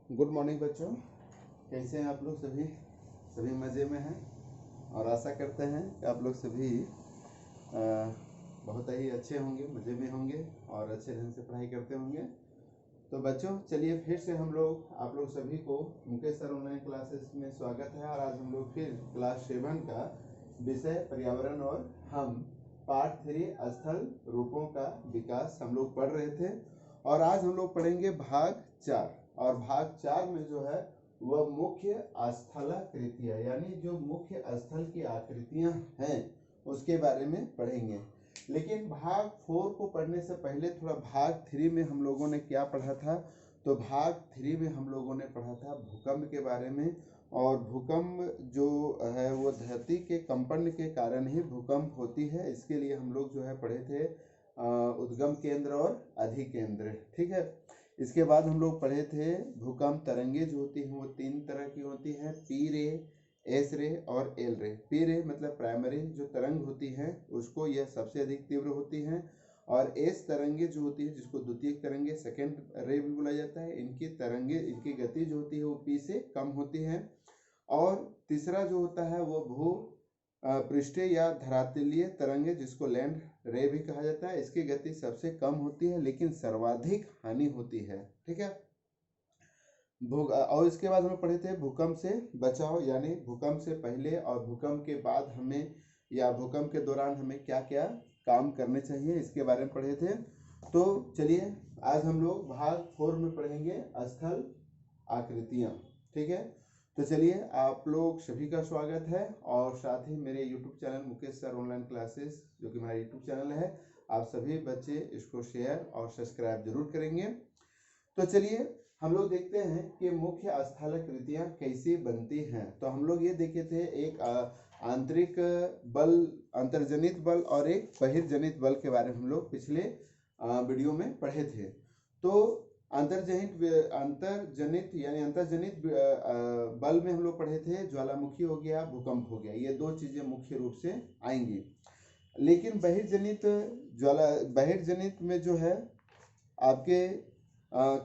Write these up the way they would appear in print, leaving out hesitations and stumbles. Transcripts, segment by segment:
Good morning बच्चों। कैसे हैं आप लोग? सभी सभी मज़े में हैं और आशा करते हैं कि आप लोग सभी बहुत ही अच्छे होंगे, मज़े में होंगे और अच्छे ढंग से पढ़ाई करते होंगे। तो बच्चों चलिए फिर से हम लोग आप लोग सभी को मुकेश सर ऑनलाइन क्लासेस में स्वागत है। और आज हम लोग फिर क्लास 7 का विषय पर्यावरण और हम पार्ट 3 स्थल रूपों का विकास हम लोग पढ़ रहे थे। और आज हम लोग पढ़ेंगे भाग 4। और भाग 4 में जो है वह मुख्य स्थलाकृतियां यानी जो मुख्य स्थल की आकृतियां हैं उसके बारे में पढ़ेंगे। लेकिन भाग 4 को पढ़ने से पहले थोड़ा भाग 3 में हम लोगों ने क्या पढ़ा था। तो भाग 3 में हम लोगों ने पढ़ा था भूकंप के बारे में। और भूकंप जो है वो धरती के कंपन के कारण ही भूकंप होती है। इसके लिए हम लोग जो है पढ़े थे उद्गम केंद्र और अधिकेंद्र। ठीक है। इसके बाद हम लोग पढ़े थे भूकंप तरंगे जो होती हैं वो 3 तरह की होती हैं, पी रे, एस रे और एल रे। पी रे मतलब प्राइमरी जो तरंग होती है उसको यह सबसे अधिक तीव्र होती है। और एस तरंगे जो होती है जिसको द्वितीयक तरंगे सेकेंड रे भी बोला जाता है, इनकी तरंगे इनकी गति जो होती है वो पी से कम होती है। और तीसरा जो होता है वो भू पृष्ठीय या धरातलीय तरंगे जिसको लैंड रे भी कहा जाता है। इसकी गति सबसे कम होती है लेकिन सर्वाधिक हानि होती है। ठीक है। और इसके बाद हम पढ़े थे भूकंप से बचाव यानी भूकंप से पहले और भूकंप के बाद हमें या भूकंप के दौरान हमें क्या क्या काम करने चाहिए इसके बारे में पढ़े थे। तो चलिए आज हम लोग भाग 4 में पढ़ेंगे स्थल आकृतियां। ठीक है। तो चलिए आप लोग सभी का स्वागत है और साथ ही मेरे YouTube channel Mukesh sir online classes जो कि मेरा YouTube चैनल है, आप सभी बच्चे इसको शेयर और सब्सक्राइब जरूर करेंगे। तो चलिए हम लोग देखते हैं कि मुख्य स्थलाकृतियां कैसी बनती हैं। तो हम लोग ये देखे थे एक आंतरिक बल, अंतर्जनित बल और एक बहिर्जनित बल के बारे में हम लोग पिछले वीडियो में पढ़े थे। तो अंतर्जनित यानी अंतर्जनित बल में हम लोग पढ़े थे ज्वालामुखी हो गया, भूकंप हो गया, ये दो चीजें मुख्य रूप से आएंगी। लेकिन बहिर्जनित में जो है आपके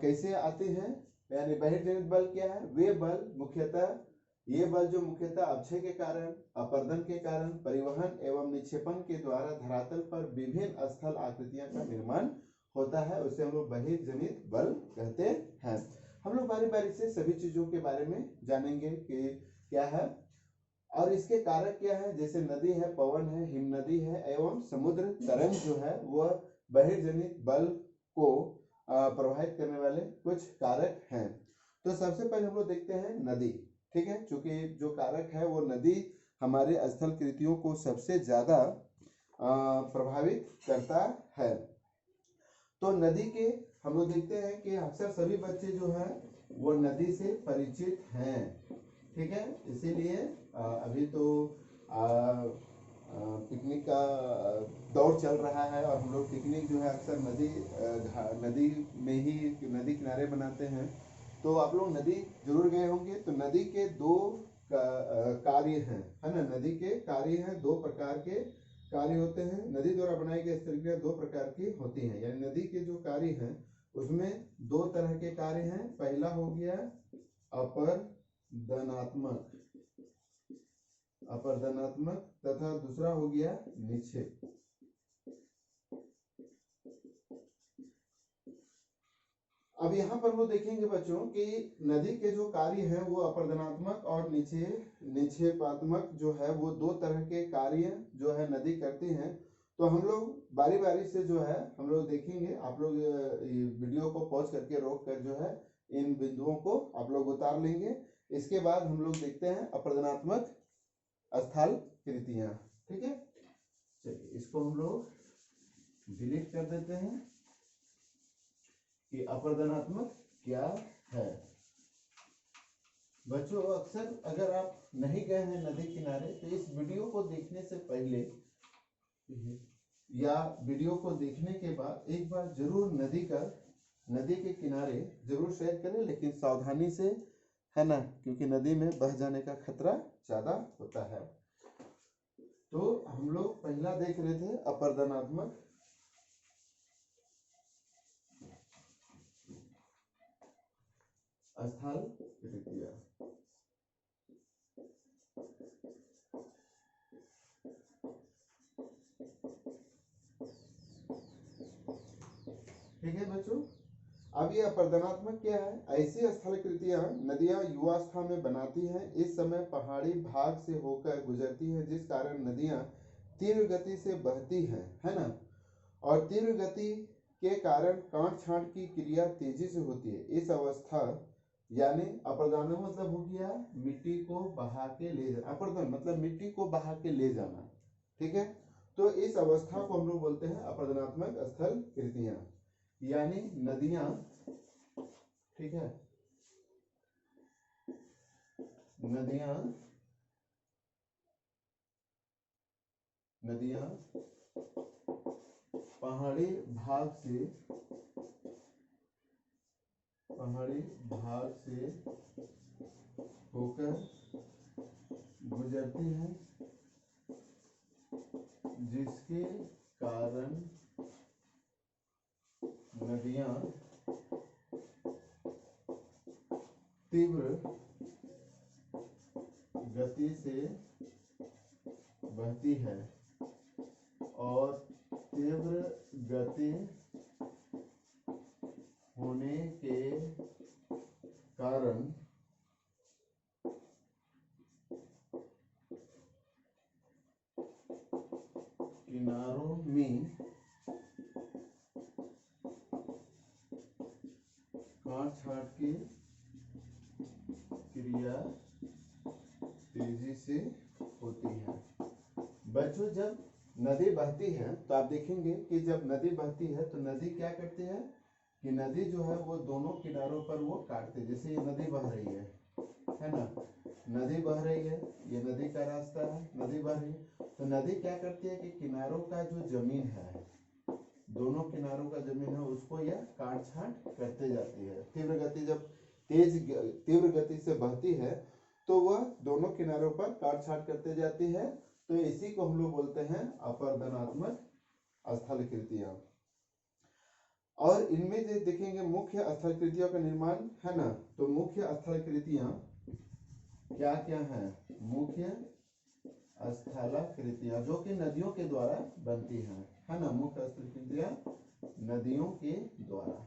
कैसे आते हैं, यानी बहिर्जनित बल क्या है? वे बल मुख्यतः ये बल जो मुख्यतः अक्षय के कारण, अपरदन के कारण, परिवहन एवं निक्षेपण के द्वारा धरातल पर विभिन्न स्थल आकृतियां का निर्माण होता है, उसे हम लोग बहिर्जनित बल कहते हैं। हम लोग बारी बारी से सभी चीजों के बारे में जानेंगे कि क्या है और इसके कारक क्या है। जैसे नदी है, पवन है, हिम नदी है एवं समुद्र तरंग जो है वह बहिर्जनित बल को प्रभावित करने वाले कुछ कारक हैं। तो सबसे पहले हम लोग देखते हैं नदी। ठीक है। चूंकि जो कारक है वो नदी हमारे स्थल कृतियों को सबसे ज्यादा प्रभावित करता है। तो नदी के हम लोग देखते हैं कि अक्सर सभी बच्चे जो हैं वो नदी से परिचित हैं। ठीक है। इसीलिए अभी तो पिकनिक का दौर चल रहा है और हम लोग पिकनिक जो है अक्सर नदी में ही नदी किनारे बनाते हैं। तो आप लोग नदी जरूर गए होंगे। तो नदी के दो कार्य हैं, है ना। नदी के कार्य हैं, दो प्रकार के कार्य होते हैं। नदी द्वारा बनाई गई स्थलक्रिया दो प्रकार की होती हैं। यानी नदी के जो कार्य हैं उसमें दो तरह के कार्य हैं। पहला हो गया अपरदनात्मक तथा दूसरा हो गया निक्षेप। अब यहाँ पर वो देखेंगे बच्चों कि नदी के जो कार्य हैं वो अपरदनात्मक और निक्षेपात्मक जो है वो दो तरह के कार्य जो है नदी करती हैं। तो हम लोग बारी बारी से जो है हम लोग देखेंगे। आप लोग वीडियो को पॉज करके रोक कर जो है इन बिंदुओं को आप लोग उतार लेंगे। इसके बाद हम लोग देखते हैं अपरदनात्मक स्थल कृतियां। ठीक है। चलिए इसको हम लोग डिलीट कर देते हैं कि अपरदनात्मक क्या है। बच्चों अक्सर अगर आप नहीं गए हैं नदी किनारे तो इस वीडियो को देखने से पहले या वीडियो को देखने के बाद एक बार जरूर नदी के किनारे जरूर सैर करें, लेकिन सावधानी से, है ना, क्योंकि नदी में बह जाने का खतरा ज्यादा होता है। तो हम लोग पहला देख रहे थे अपरदनात्मक। स्थल कृतियां। ठीक है बच्चों, अब ये अपरदनात्मक क्या है? ऐसी स्थल कृतियां नदियां युवावस्था में बनाती हैं। इस समय पहाड़ी भाग से होकर गुजरती हैं, जिस कारण नदियां तीव्र गति से बहती हैं, है ना। और तीव्र गति के कारण काट छांट की क्रिया तेजी से होती है। इस अवस्था यानी अपरदन मतलब हो गया मिट्टी को बहा के ले जाना, अपरदन मतलब मिट्टी को बहा के ले जाना। ठीक है, तो इस अवस्था को हम लोग बोलते हैं अपरदनात्मक स्थल कृतियां, यानी नदियां, ठीक है, नदियां पहाड़ी भाग से होकर गुजरती हैं, जिसके कारण नदियां तीव्र गति से बहती है और तीव्र गति होने के कारण किनारों में काट छांट की क्रिया तेजी से होती है। बच्चों, जब नदी बहती है तो आप देखेंगे कि जब नदी बहती है तो नदी क्या करती है कि नदी जो है वो दोनों किनारों पर वो काटते, जैसे ये नदी बह रही है ना, नदी बह रही है, ये नदी का रास्ता है, नदी बह रही है, तो नदी क्या करती है कि किनारों का जो जमीन है, दोनों किनारों का जमीन है, उसको यह काट छांट करते जाती है। तीव्र गति जब तीव्र गति से बहती है तो वह दोनों किनारों पर काट छांट करते जाती है। तो इसी को हम लोग बोलते हैं अपरदनात्मक स्थल कृतियां। और इनमें जो देखेंगे मुख्य स्थल कृतियों का निर्माण है ना, तो मुख्य स्थल कृतियां क्या क्या है? मुख्य स्थलाकृतियां जो कि नदियों के द्वारा बनती हैं, है ना। मुख्य स्थलाकृतियां नदियों के द्वारा।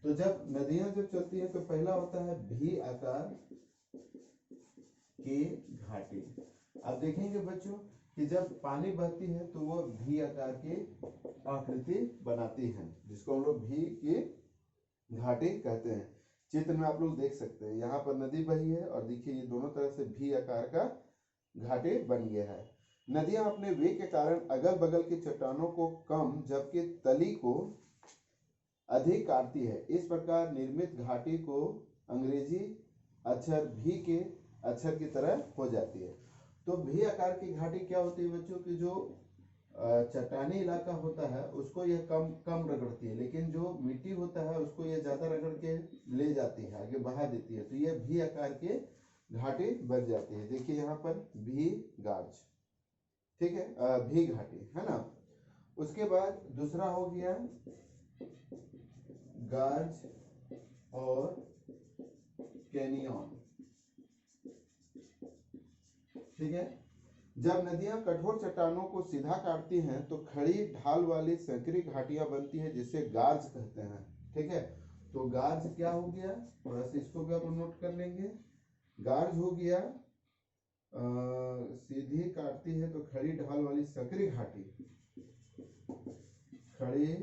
तो जब नदियां जब चलती हैं तो पहला होता है भी आकार के घाटी। अब देखेंगे बच्चों कि जब पानी बहती है तो वो भी आकार की आकृति बनाती है, जिसको हम लोग भी की घाटी कहते हैं। चित्र में आप लोग देख सकते हैं, यहाँ पर नदी बही है और देखिए ये दोनों तरफ से भी आकार का घाटी बन गया है। नदियां अपने वेग के कारण अगल बगल की चट्टानों को कम जबकि तली को अधिक काटती है। इस प्रकार निर्मित घाटी को अंग्रेजी अक्षर भी के अक्षर की तरह हो जाती है। तो भी आकार की घाटी क्या होती है बच्चों की? जो चट्टानी इलाका होता है उसको यह कम कम रगड़ती है, लेकिन जो मिट्टी होता है उसको यह ज्यादा रगड़ के ले जाती है, आगे बढ़ा देती है, तो यह भी आकार के घाटी बन जाती है। देखिए यहाँ पर भी गार्ज, ठीक है, भी घाटी है ना। उसके बाद दूसरा हो गया गार्ज और कैनियन, ठीक है। जब नदियां कठोर चट्टानों को सीधा काटती हैं तो खड़ी ढाल वाली संकरी घाटियां बनती है, जिसे गार्ज कहते हैं, ठीक है। तो गार्ज क्या हो गया, थोड़ा सा इसको भी आप नोट कर लेंगे। गार्ज हो गया सीधी काटती है तो खड़ी ढाल वाली संकरी घाटी, खड़ी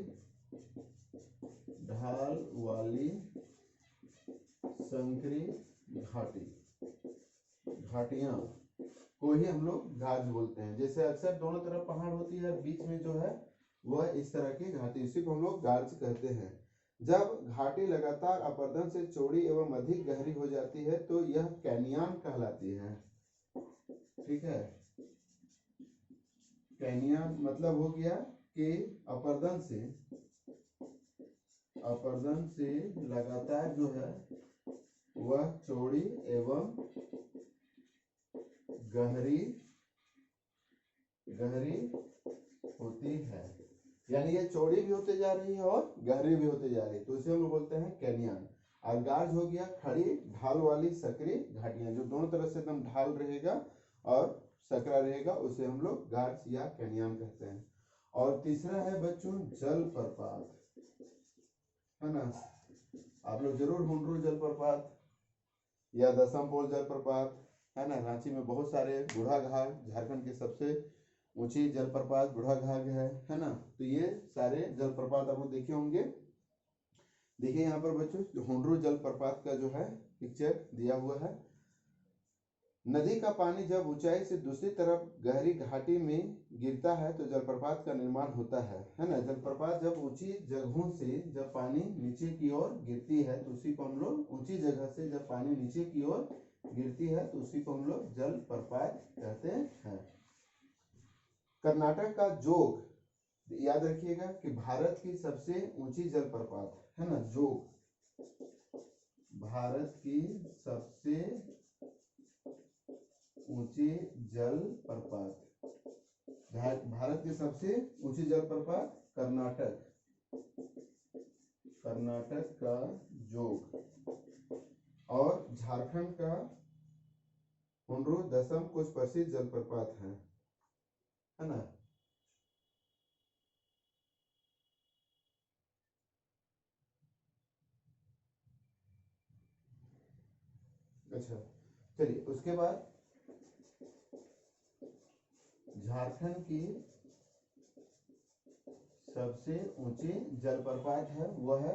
ढाल वाली संकरी घाटियां को ही हम लोग गार्ज बोलते हैं। जैसे अक्सर दोनों तरफ पहाड़ होती है, बीच में जो है वह इस तरह की घाटी, इसी को हम लोग गार्ज कहते हैं। जब घाटी लगातार अपरदन से चौड़ी एवं अधिक गहरी हो जाती है तो यह कैनियन कहलाती है, ठीक है। कैनियन मतलब हो गया कि अपरदन से लगातार जो है वह चौड़ी एवं गहरी होती है। यानी ये चौड़ी भी होते जा रही है और गहरी भी होते जा रही है, तो इसे हम लोग बोलते हैं कैनियन। और गार्ज हो गया खड़ी ढाल वाली सकरी घाटियां, जो दोनों तरफ से एकदम ढाल रहेगा और सकरा रहेगा, उसे हम लोग गार्ज या कैनियन कहते हैं। और तीसरा है बच्चों जलप्रपात, है ना। आप लोग जरूर हुंड्रू जलप्रपात या दसमपोल जलप्रपात, है ना। रांची में बहुत सारे, बूढ़ा घाट झारखंड की सबसे ऊंची जलप्रपात बूढ़ा घाट है ना। तो ये सारे जलप्रपात आप लोग देखे होंगे। देखिए यहाँ पर बच्चों हुंड्रू जलप्रपात का जो है पिक्चर दिया हुआ है। नदी का पानी जब ऊंचाई से दूसरी तरफ गहरी घाटी में गिरता है तो जलप्रपात का निर्माण होता है ना। जलप्रपात जब ऊंची जगहों से जब पानी नीचे की ओर गिरती है तो उसी को हम लोग, ऊंची जगह से जब पानी नीचे की ओर गिरती है तो उसी को हम लोग जलप्रपात कहते हैं। कर्नाटक का जोग, याद रखिएगा कि भारत की सबसे ऊंची जलप्रपात है ना, जोग भारत की सबसे ऊंची जलप्रपात, भारत की सबसे ऊंची जलप्रपात कर्नाटक, कर्नाटक का जोग। और झारखंड का हुंड्रू दसम कुछ प्रसिद्ध जलप्रपात है ना। अच्छा चलिए, उसके बाद झारखंड की सबसे ऊंची जलप्रपात है वह है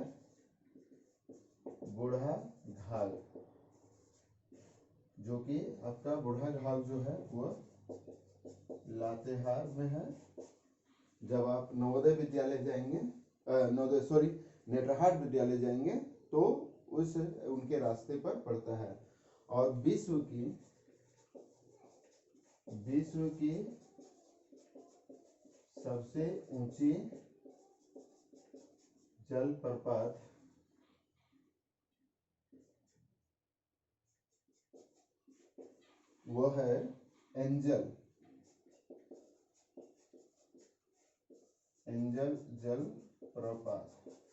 बूढ़ा घाघ, जो कि आपका बूढ़ा घाघ जो है वह लातेहार में है। जब आप नवोदय विद्यालय जाएंगे, नवोदय सॉरी नेतरहाट विद्यालय जाएंगे तो उस उनके रास्ते पर पड़ता है। और विश्व की सबसे ऊंची जलप्रपात वो है एंजल जलप्रपात,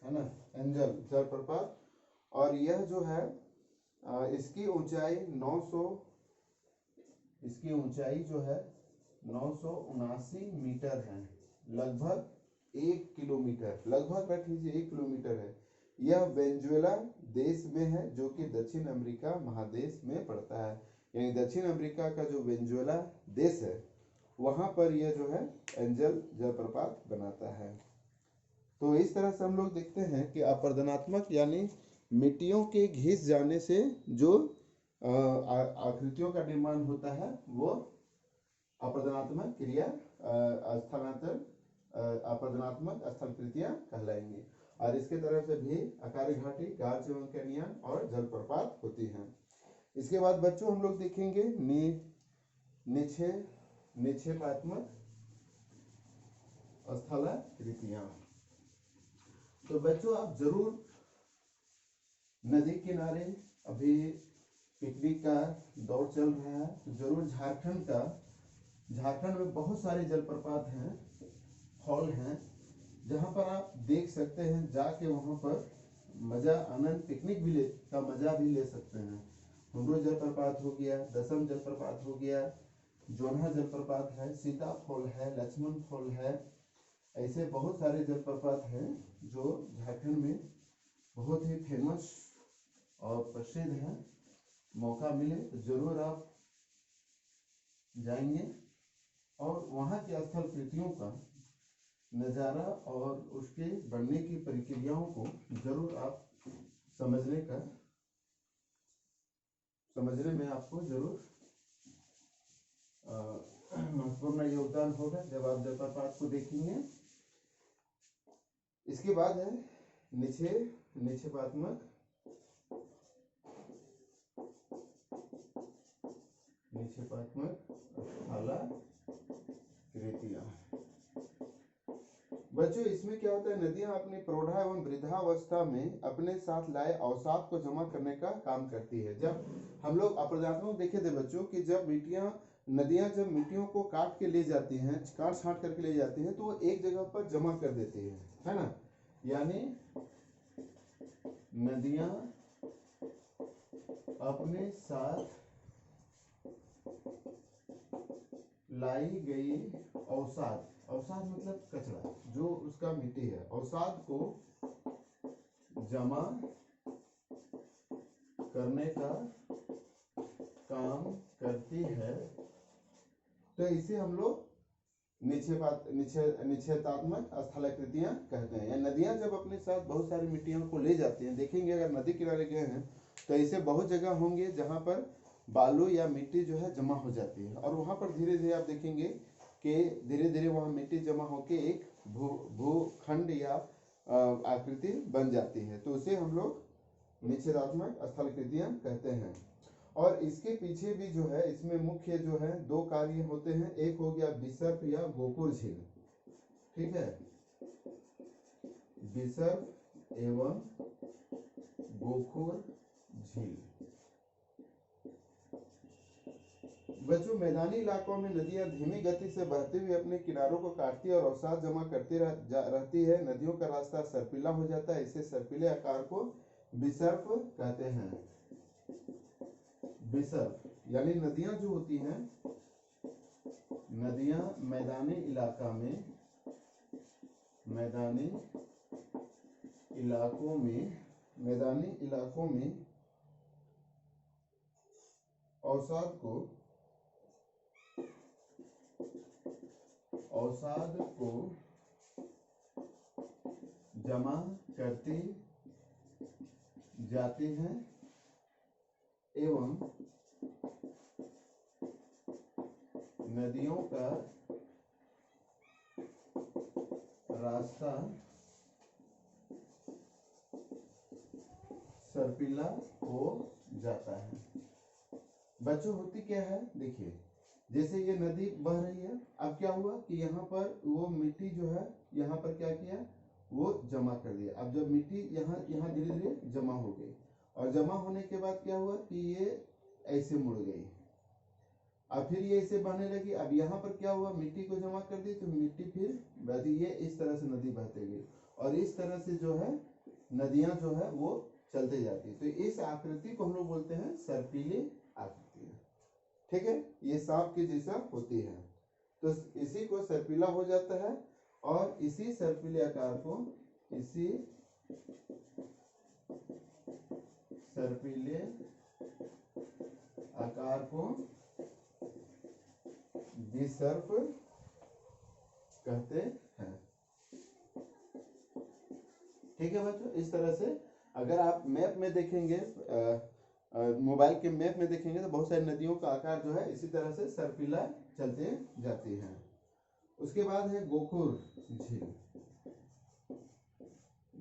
है ना, एंजल जलप्रपात। और यह जो है इसकी ऊंचाई 900, इसकी ऊंचाई जो है 979 मीटर है, लगभग 1 किलोमीटर, लगभग रख लीजिए 1 किलोमीटर है। यह वेनेजुएला देश में है जो कि दक्षिण अमेरिका महादेश में पड़ता है। यानी दक्षिण अमेरिका का जो वेनेजुएला देश है वहां पर यह जो है एंजल जलप्रपात बनाता है। तो इस तरह से हम लोग देखते हैं कि अपरदनात्मक यानी मिट्टियों के घिस जाने से जो आकृतियों का निर्माण होता है वो अपरदनात्मक क्रिया स्थलांतर, अपरदनात्मक स्थलकृतियां कहलाएंगी। और इसके तरफ से भी आकारी घाटी, गार्ज एवं कैनियन और जलप्रपात होती हैं। इसके बाद बच्चों हम लोग देखेंगे निक्षेपात्मक स्थलाकृतियां। तो बच्चों आप जरूर नदी किनारे, अभी पिकनिक का दौर चल रहा है तो जरूर झारखंड में बहुत सारे जलप्रपात हैं, फॉल हैं, जहां पर आप देख सकते हैं, जाके वहां पर मजा आनंद पिकनिक भी का मजा भी ले सकते हैं। हुंड्रू जलप्रपात हो गया, दसम जलप्रपात हो गया, जोन्हा जलप्रपात है, सीता फॉल है, लक्ष्मण फॉल है, ऐसे बहुत सारे जलप्रपात हैं जो झारखंड में बहुत ही फेमस और प्रसिद्ध हैं। मौका मिले तो जरूर आप जाएंगे और वहाँ की स्थलकृतियों का नज़ारा और उसके बनने की प्रक्रियाओं को जरूर आप समझने में आपको जरूर महत्वपूर्ण योगदान होगा जब आप जलप्रपात को देखेंगे। इसके बाद है निक्षेपात्मक स्थलाकृतियां। बच्चों इसमें क्या होता है, नदियां अपनी प्रौढ़ा एवं वृद्धावस्था में अपने साथ लाए अवसाद को जमा करने का काम करती है। जब हम लोग अपरदनात्मक देखे थे बच्चों कि जब मिट्टियां नदियां जब मिट्टियों को काट के ले जाती हैं, काट छांट करके ले जाती हैं, तो वो एक जगह पर जमा कर देती है ना। यानी नदियां अपने साथ लाई गई अवसाद, अवसाद मतलब कचरा, जो उसका मिट्टी है, अवसाद को जमा करने का काम करती है। तो इसे हम लोग निक्षेपात्मक स्थलाकृतियां कहते हैं। नदियां जब अपने साथ बहुत सारी मिट्टियों को ले जाती हैं, देखेंगे अगर नदी किनारे गए हैं तो ऐसे बहुत जगह होंगे जहां पर बालू या मिट्टी जो है जमा हो जाती है, और वहां पर धीरे धीरे आप देखेंगे कि धीरे धीरे वहां मिट्टी जमा होके एक भूखंड या आकृति बन जाती है। तो उसे हम लोग निक्षेपात्मक स्थलाकृतियां कहते हैं। और इसके पीछे भी जो है, इसमें मुख्य जो है दो कार्य होते हैं। एक हो गया बिसर्प या गोकुर झील, ठीक है, बिसर्प एवं गोकुर झील। बच्चों, मैदानी इलाकों में नदियां धीमी गति से बहती हुई अपने किनारों को काटती और अवसाद जमा करती रहती है। नदियों का रास्ता सर्पिला हो जाता है, इसे सर्पिले आकार को बिसर्प कहते हैं। बिसर्प यानी नदियां जो होती हैं, नदियां मैदानी इलाकों में अवसाद को जमा करती जाती हैं एवं नदियों का रास्ता सर्पिला हो जाता है। बच्चों, होती क्या है, देखिए, जैसे ये नदी बह रही है, अब क्या हुआ कि यहाँ पर वो मिट्टी जो है, यहाँ पर क्या किया, वो जमा कर दिया। अब जब मिट्टी यहाँ धीरे धीरे जमा हो गई, और जमा होने के बाद क्या हुआ कि ये ऐसे मुड़ गई, अब फिर ये ऐसे बहने लगी। अब यहाँ पर क्या हुआ, मिट्टी को जमा कर दी, तो मिट्टी फिर बहती, ये इस तरह से नदी बहते गई, और इस तरह से जो है नदियां जो है वो चलते जाती है। तो इस आकृति को हम लोग बोलते हैं सर्पिली आकृति, ठीक है, ये सांप के जैसा होती है। तो इसी को सर्पिला हो जाता है, और इसी सर्पिले आकार को, इसी सर्पिले आकार को बिसर्प कहते हैं। ठीक है बच्चों, इस तरह से अगर आप मैप में देखेंगे, मोबाइल के मैप में देखेंगे, तो बहुत सारी नदियों का आकार जो है इसी तरह से सर्पिला चलते जाती हैं। उसके बाद है गोकुर झील।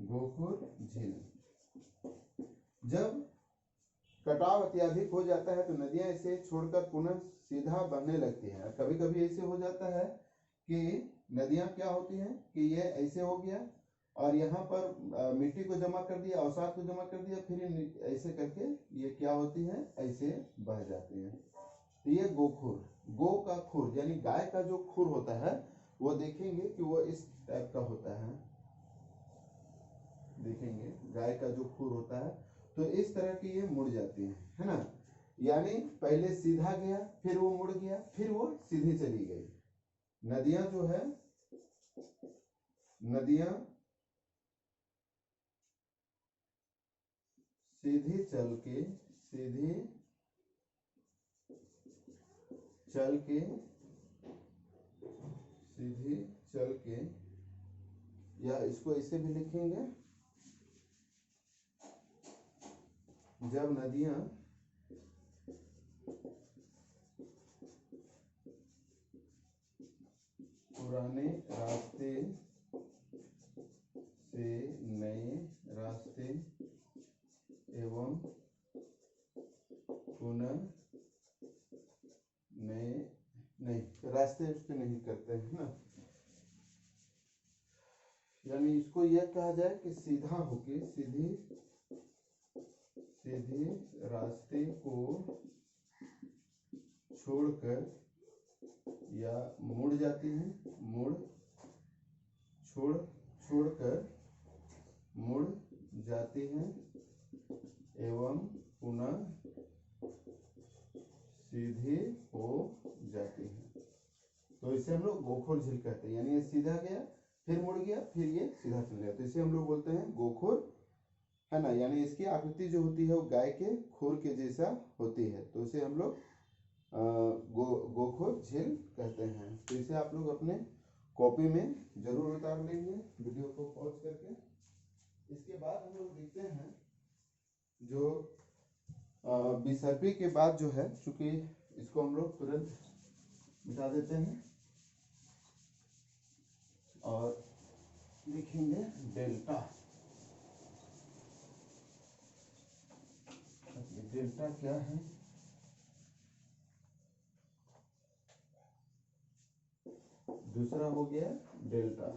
गोकुर झील, जब कटाव अत्यधिक हो जाता है तो नदियां इसे छोड़कर पुनः सीधा बहने लगती हैं। कभी कभी ऐसे हो जाता है कि नदियां क्या होती हैं कि ये ऐसे हो गया, और यहाँ पर मिट्टी को जमा कर दिया, अवसाद को जमा कर दिया, फिर ऐसे करके ये क्या होती है, ऐसे बह जाती है। तो ये गोखुर, गो का खुर यानी गाय का जो खुर होता है, वो देखेंगे कि वो इस टाइप का होता है। देखेंगे गाय का जो खुर होता है, तो इस तरह की ये मुड़ जाती है ना। यानी पहले सीधा गया, फिर वो मुड़ गया, फिर वो सीधी चली गई। नदियां जो है, नदियां सीधी चल के या इसको ऐसे भी लिखेंगे, जब नदियां पुराने रास्ते से नए रास्ते एवं पुनः नए नहीं रास्ते उसके नहीं करते हैं ना, यानी इसको यह कहा जाए कि सीधा होके सीधे रास्ते को छोड़कर या मुड़ जाती हैं, मुड़ छोड़कर मुड़ जाती हैं एवं पुनः सीधी हो जाती हैं। तो इसे हम लोग गोखोर झील कहते हैं। यानी ये सीधा गया, फिर मुड़ गया, फिर ये सीधा चल गया, तो इसे हम लोग बोलते हैं गोखोर, है ना। यानी इसकी आकृति जो होती है वो गाय के खोर के जैसा होती है, तो इसे हम लोग गोखोर झील कहते हैं। तो इसे आप लोग अपने कॉपी में जरूर उतार लेंगे वीडियो को पॉज करके। इसके बाद हम लोग देखते हैं जो विसर्पी के बाद जो है, चूंकि इसको हम लोग तुरंत मिटा देते हैं और लिखेंगे डेल्टा। डेल्टा क्या है? दूसरा हो गया डेल्टा।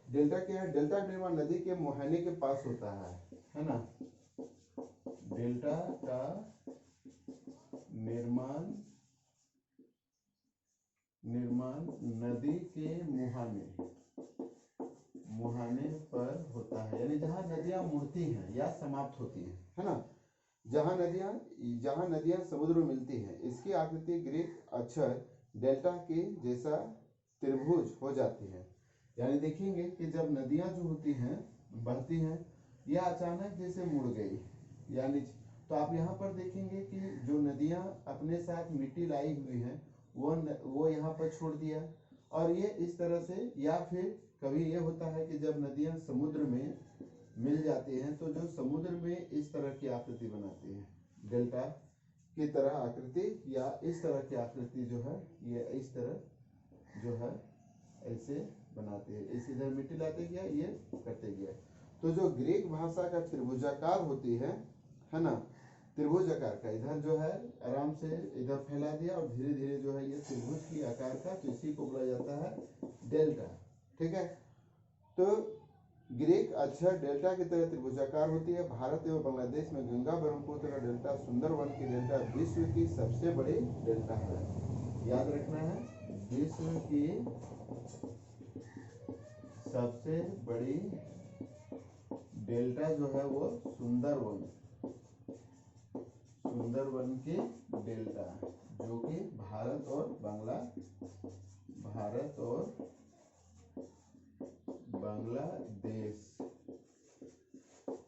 डेल्टा क्या है? डेल्टा निर्माण नदी के मुहाने के पास होता है ना। डेल्टा का निर्माण नदी के मुहाने पर होता है, यानी जहाँ नदियां मुड़ती हैं या समाप्त होती हैं, है ना। जहाँ नदियां समुद्र में मिलती हैं, इसकी आकृति ग्रीक अक्षर डेल्टा के जैसा त्रिभुज हो जाती है। यानी देखेंगे कि जब नदियां जो होती हैं बहती हैं, यह अचानक जैसे मुड़ गई, यानी तो आप यहाँ पर देखेंगे कि जो नदियां अपने साथ मिट्टी लाई हुई हैं वो यहाँ पर छोड़ दिया, और ये इस तरह से, या फिर कभी ये होता है कि जब नदियां समुद्र में मिल जाती हैं तो जो समुद्र में इस तरह की आकृति बनाती है, डेल्टा की तरह आकृति, या इस तरह की आकृति जो है ये इस तरह जो है ऐसे बनाते हैं, इस इधर मिट्टी लाते गया, ये करते गया। तो जो ग्रीक भाषा का त्रिभुजाकार होती है ना, त्रिभुजाकार का इधर जो है आराम से इधर फैला दिया और धीरे धीरे जो है ये त्रिभुज की आकार का, तो इसी को बोला जाता है डेल्टा। ठीक है, तो ग्रीक अक्षर डेल्टा की तरह त्रिभुजाकार होती है। भारत एवं बांग्लादेश में गंगा ब्रह्मपुत्र डेल्टा, सुंदरवन की डेल्टा विश्व की सबसे बड़ी डेल्टा है। याद रखना है, विश्व की सबसे बड़ी डेल्टा जो है वो सुंदरवन की डेल्टा, जो कि भारत और बांग्लादेश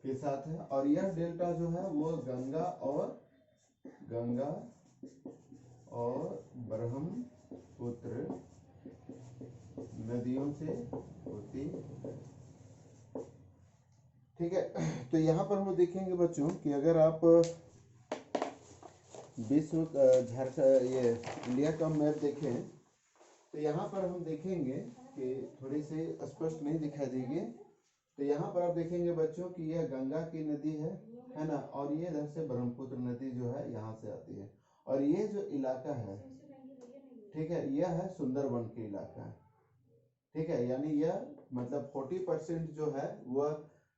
के साथ है। और यह डेल्टा जो है वो गंगा और ब्रह्मपुत्र नदियों से होती है। ठीक है, तो यहाँ पर हम देखेंगे बच्चों कि अगर आप विश्व झारखंड ये इंडिया का मैप देखें तो यहाँ पर हम देखेंगे कि थोड़ी सी स्पष्ट नहीं दिखाई देगी। तो यहाँ पर आप देखेंगे बच्चों कि यह गंगा की नदी है ना, और ये इधर से ब्रह्मपुत्र नदी जो है यहाँ से आती है, और ये जो इलाका है, ठीक है, यह है सुंदरवन के इलाका। ठीक है, यानी यह मतलब 40% जो है वह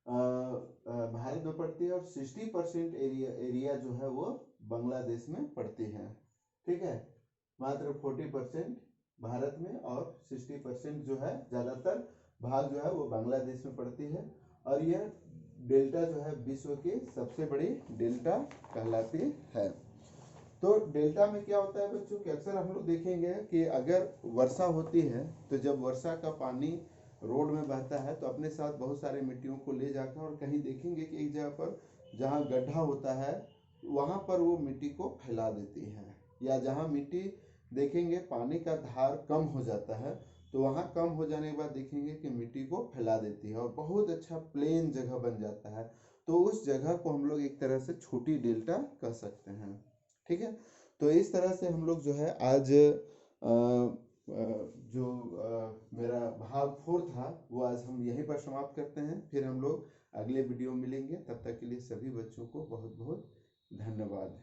भारत में पड़ती है और 60% एरिया जो है वो बांग्लादेश में पड़ती है। ठीक है, मात्र 40% भारत में और 60% जो है ज्यादातर भाग जो है वो बांग्लादेश में पड़ती है। और यह डेल्टा जो है विश्व की सबसे बड़ी डेल्टा कहलाती है। तो डेल्टा में क्या होता है बच्चों कि अक्सर हम लोग देखेंगे कि अगर वर्षा होती है तो जब वर्षा का पानी रोड में बहता है तो अपने साथ बहुत सारे मिट्टियों को ले जाकर, और कहीं देखेंगे कि एक जगह पर जहाँ गड्ढा होता है वहाँ पर वो मिट्टी को फैला देती है, या जहाँ मिट्टी देखेंगे पानी का धार कम हो जाता है तो वहाँ कम हो जाने के बाद देखेंगे कि मिट्टी को फैला देती है और बहुत अच्छा प्लेन जगह बन जाता है। तो उस जगह को हम लोग एक तरह से छोटी डेल्टा कह सकते हैं। ठीक है, तो इस तरह से हम लोग जो है आज मेरा भाग 4 था वो आज हम यहीं पर समाप्त करते हैं। फिर हम लोग अगले वीडियो में मिलेंगे, तब तक के लिए सभी बच्चों को बहुत बहुत धन्यवाद।